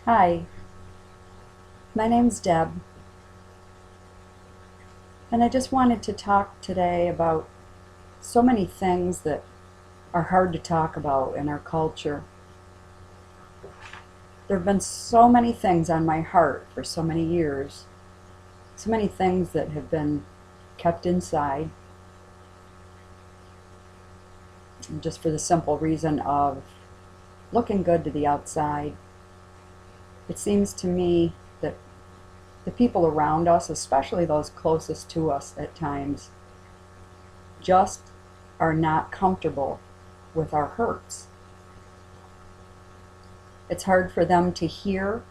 Hi, my name's Deb, and I just wanted to talk today about so many things that are hard to talk about in our culture. There have been so many things on my heart for so many years, so many things that have been kept inside, just for the simple reason of looking good to the outside. It seems to me that the people around us, especially those closest to us at times, just are not comfortable with our hurts. It's hard for them to hear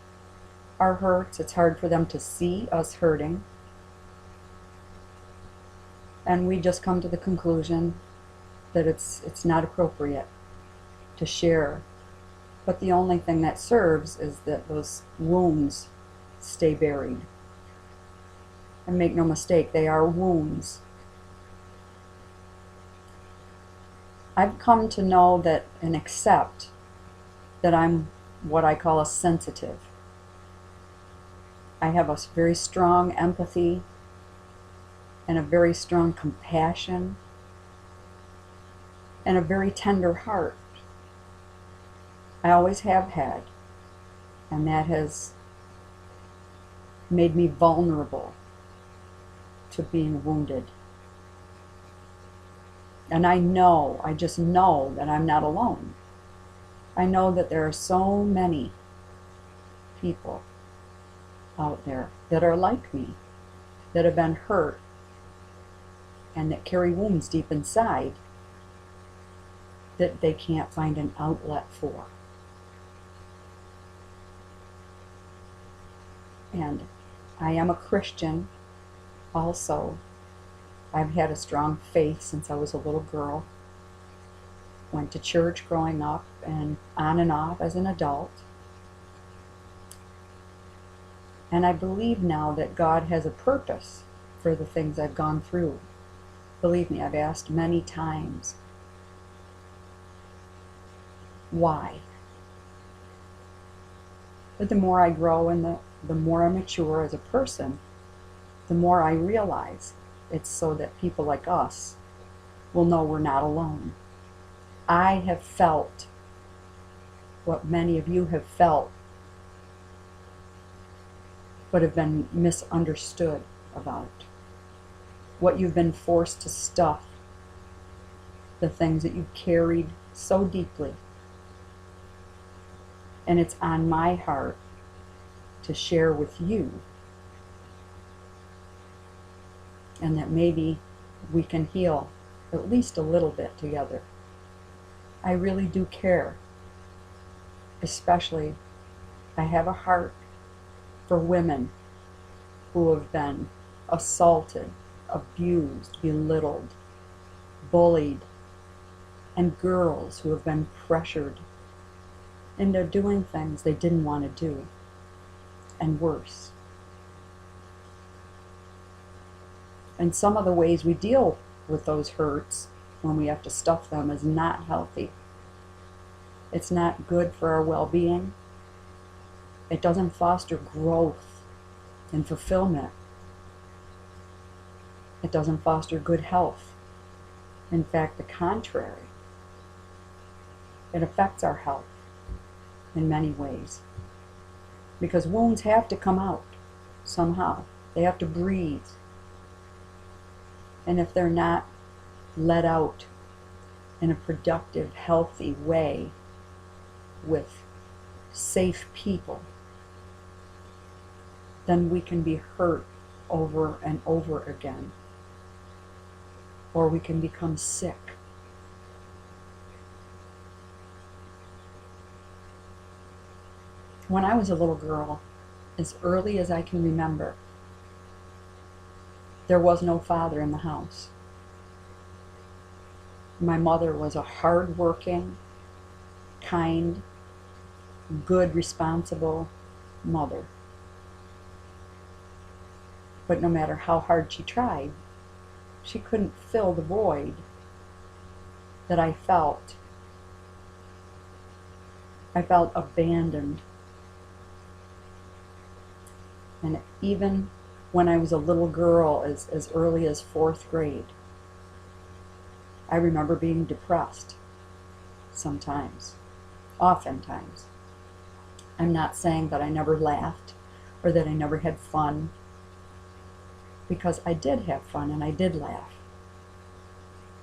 our hurts. It's hard for them to see us hurting. And we just come to the conclusion that it's not appropriate to share. But the only thing that serves is that those wounds stay buried. And make no mistake, they are wounds. I've come to know that and accept that I'm what I call a sensitive. I have a very strong empathy and a very strong compassion and a very tender heart. I always have had, and that has made me vulnerable to being wounded. And I just know that I'm not alone. I know that there are so many people out there that are like me, that have been hurt, and that carry wounds deep inside that they can't find an outlet for. And I am a Christian also. I've had a strong faith since I was a little girl. Went to church growing up and on and off as an adult. And I believe now that God has a purpose for the things I've gone through. Believe me, I've asked many times, why? But the more I grow and the more I mature as a person, the more I realize it's so that people like us will know we're not alone. I have felt what many of you have felt, but have been misunderstood about. What you've been forced to stuff, the things that you've carried so deeply. And it's on my heart to share with you, and that maybe we can heal at least a little bit together. I really do care. Especially, I have a heart for women who have been assaulted, abused, belittled, bullied, and girls who have been pressured into doing things they didn't want to do, and worse. And some of the ways we deal with those hurts when we have to stuff them is not healthy. It's not good for our well-being. It doesn't foster growth and fulfillment. It doesn't foster good health. In fact, the contrary. It affects our health in many ways. Because wounds have to come out somehow. They have to breathe. And if they're not let out in a productive, healthy way with safe people, then we can be hurt over and over again. Or we can become sick. When I was a little girl, as early as I can remember, there was no father in the house. My mother was a hard-working, kind, good, responsible mother. But no matter how hard she tried, she couldn't fill the void that I felt. I felt abandoned. And even when I was a little girl, as early as fourth grade, I remember being depressed sometimes, oftentimes. I'm not saying that I never laughed or that I never had fun, because I did have fun and I did laugh.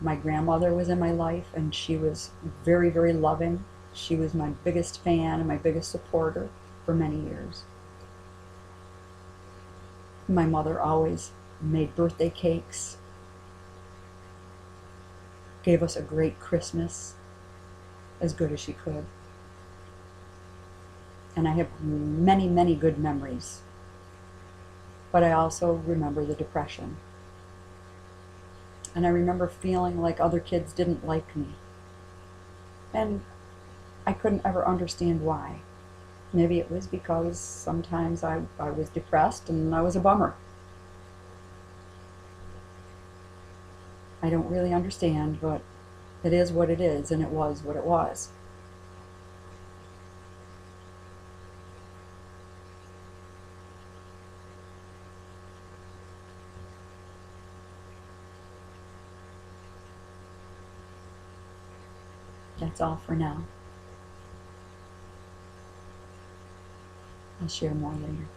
My grandmother was in my life and she was very, very loving. She was my biggest fan and my biggest supporter for many years. My mother always made birthday cakes, gave us a great Christmas, as good as she could. And I have many, many good memories. But I also remember the depression. And I remember feeling like other kids didn't like me. And I couldn't ever understand why. Maybe it was because sometimes I was depressed and I was a bummer. I don't really understand, but it is what it is, and it was what it was. That's all for now. I'll share more later.